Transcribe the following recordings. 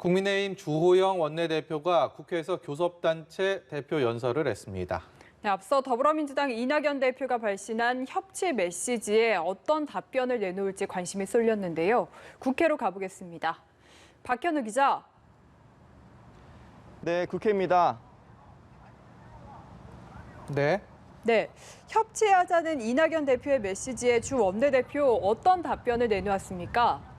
국민의힘 주호영 원내대표가 국회에서 교섭단체 대표 연설을 했습니다. 네, 앞서 더불어민주당 이낙연 대표가 발신한 협치 메시지에 어떤 답변을 내놓을지 관심이 쏠렸는데요. 국회로 가보겠습니다. 박현우 기자. 네, 국회입니다. 네. 네, 협치하자는 이낙연 대표의 메시지에 주 원내대표 어떤 답변을 내놓았습니까?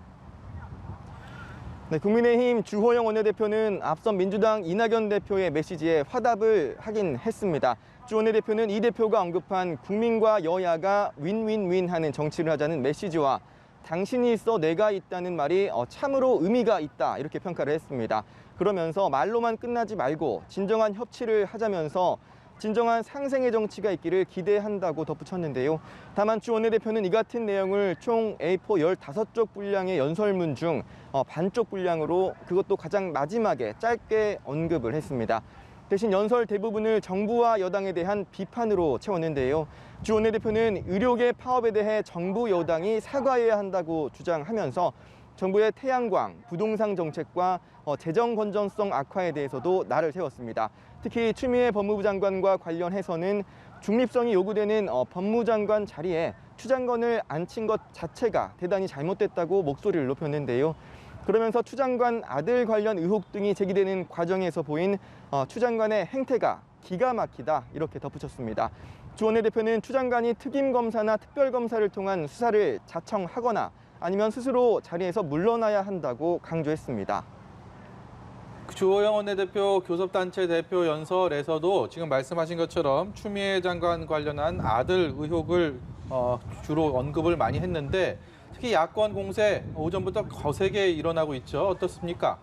네, 국민의힘 주호영 원내대표는 앞선 민주당 이낙연 대표의 메시지에 화답을 하긴 했습니다. 주 원내대표는 이 대표가 언급한 국민과 여야가 윈윈윈하는 정치를 하자는 메시지와 당신이 있어 내가 있다는 말이 참으로 의미가 있다 이렇게 평가를 했습니다. 그러면서 말로만 끝나지 말고 진정한 협치를 하자면서 진정한 상생의 정치가 있기를 기대한다고 덧붙였는데요. 다만 주 원내대표는 이 같은 내용을 총 A4 15쪽 분량의 연설문 중 반쪽 분량으로 그것도 가장 마지막에 짧게 언급을 했습니다. 대신 연설 대부분을 정부와 여당에 대한 비판으로 채웠는데요. 주 원내대표는 의료계 파업에 대해 정부 여당이 사과해야 한다고 주장하면서 정부의 태양광, 부동산 정책과 재정 건전성 악화에 대해서도 날을 세웠습니다. 특히 추미애 법무부 장관과 관련해서는 중립성이 요구되는 법무장관 자리에 추 장관을 앉힌 것 자체가 대단히 잘못됐다고 목소리를 높였는데요. 그러면서 추 장관 아들 관련 의혹 등이 제기되는 과정에서 보인 추 장관의 행태가 기가 막히다 이렇게 덧붙였습니다. 주 원내대표는 추 장관이 특임검사나 특별검사를 통한 수사를 자청하거나 아니면 스스로 자리에서 물러나야 한다고 강조했습니다. 주호영 원내대표 교섭단체 대표 연설에서도 지금 말씀하신 것처럼 추미애 장관 관련한 아들 의혹을 주로 언급을 많이 했는데 특히 야권 공세 오전부터 거세게 일어나고 있죠. 어떻습니까?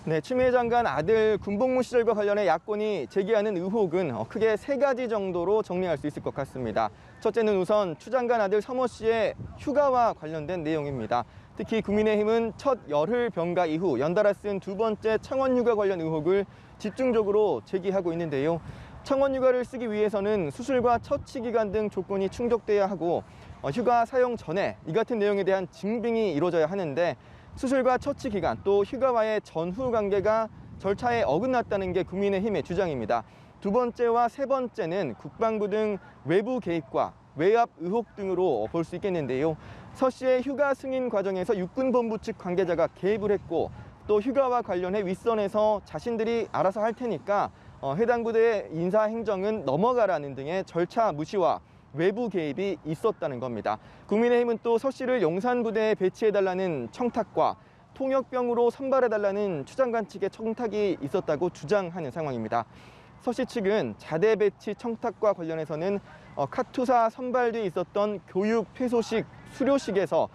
네, 추미애 장관 아들 군복무 시절과 관련해 야권이 제기하는 의혹은 크게 세 가지 정도로 정리할 수 있을 것 같습니다. 첫째는 우선 추 장관 아들 서모 씨의 휴가와 관련된 내용입니다. 특히 국민의힘은 첫 열흘 병가 이후 연달아 쓴 두 번째 청원 휴가 관련 의혹을 집중적으로 제기하고 있는데요. 청원 휴가를 쓰기 위해서는 수술과 처치 기간 등 조건이 충족돼야 하고 휴가 사용 전에 이 같은 내용에 대한 증빙이 이루어져야 하는데 수술과 처치 기간 또 휴가와의 전후 관계가 절차에 어긋났다는 게 국민의힘의 주장입니다. 두 번째와 세 번째는 국방부 등 외부 개입과 외압 의혹 등으로 볼 수 있겠는데요. 서 씨의 휴가 승인 과정에서 육군본부 측 관계자가 개입을 했고 또 휴가와 관련해 윗선에서 자신들이 알아서 할 테니까 해당 부대의 인사 행정은 넘어가라는 등의 절차 무시와 외부 개입이 있었다는 겁니다. 국민의힘은 또 서 씨를 용산 부대에 배치해달라는 청탁과 통역병으로 선발해달라는 추 장관 측의 청탁이 있었다고 주장하는 상황입니다. 서 씨 측은 자대 배치 청탁과 관련해서는 카투사 선발뒤에 있었던 교육 퇴소식 수료식에서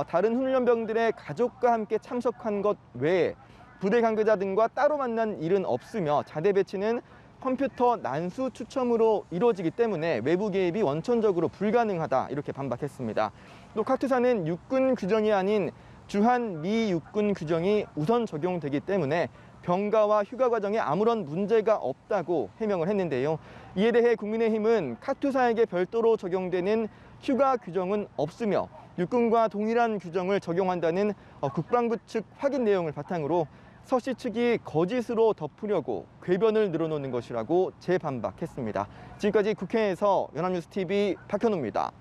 다른 훈련병들의 가족과 함께 참석한 것 외에 부대 관계자 등과 따로 만난 일은 없으며 자대 배치는 컴퓨터 난수 추첨으로 이루어지기 때문에 외부 개입이 원천적으로 불가능하다 이렇게 반박했습니다. 또 카투사는 육군 규정이 아닌 주한 미 육군 규정이 우선 적용되기 때문에 병가와 휴가 과정에 아무런 문제가 없다고 해명을 했는데요. 이에 대해 국민의힘은 카투사에게 별도로 적용되는 휴가 규정은 없으며 육군과 동일한 규정을 적용한다는 국방부 측 확인 내용을 바탕으로 서 씨 측이 거짓으로 덮으려고 궤변을 늘어놓는 것이라고 재반박했습니다. 지금까지 국회에서 연합뉴스TV 박현우입니다.